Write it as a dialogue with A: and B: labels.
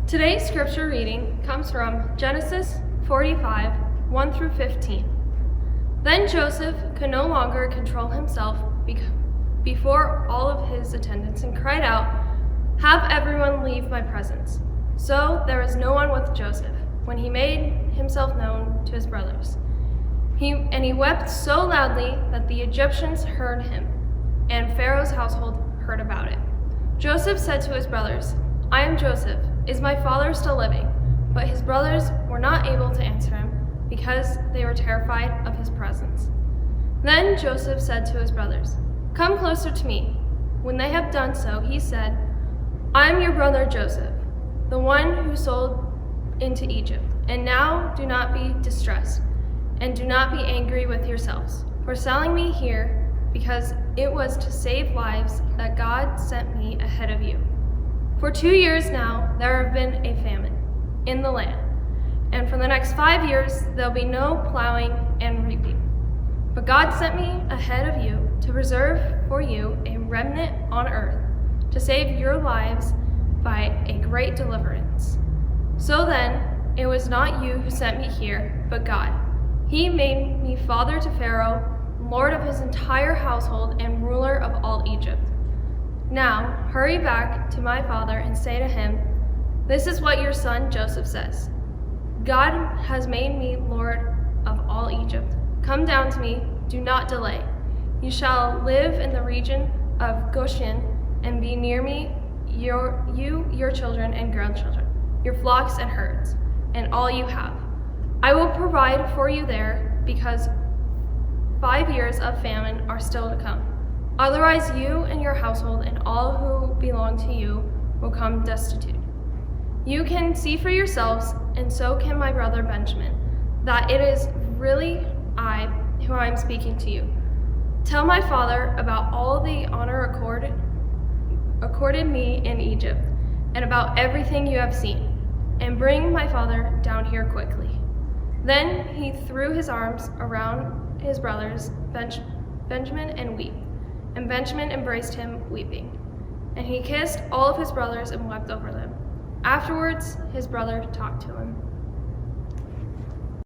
A: Today's scripture reading comes from Genesis 45, 1 through 15. Then Joseph could no longer control himself before all of his attendants and cried out, "Have everyone leave my presence." So there was no one with Joseph when he made himself known to his brothers. He wept so loudly that the Egyptians heard him, and Pharaoh's household heard about it. Joseph said to his brothers, "I am Joseph. Is my father still living?" But his brothers were not able to answer him because they were terrified of his presence. Then Joseph said to his brothers, "Come closer to me." When they had done so, he said, "I am your brother Joseph, the one who sold into Egypt. And now do not be distressed, and do not be angry with yourselves for selling me here, because it was to save lives that God sent me ahead of you. For 2 years now there have been a famine in the land, and for the next 5 years there'll be no plowing and reaping. But God sent me ahead of you to preserve for you a remnant on earth, to save your lives by a great deliverance. So then, it was not you who sent me here, but God. He made me father to Pharaoh, lord of his entire household and ruler of all Egypt. Now, hurry back to my father and say to him, 'This is what your son Joseph says. God has made me lord of all Egypt. Come down to me, do not delay. You shall live in the region of Goshen and be near me, your children and grandchildren, your flocks and herds, and all you have. I will provide for you there, because 5 years of famine are still to come. Otherwise you and your household and all who belong to you will come destitute. You can see for yourselves, and so can my brother Benjamin, that it is really I who I am speaking to you. Tell my father about all the honor accorded me in Egypt, and about everything you have seen, and bring my father down here quickly." Then he threw his arms around his brothers Benjamin and wept, and Benjamin embraced him weeping. And he kissed all of his brothers and wept over them. Afterwards his brother talked to him.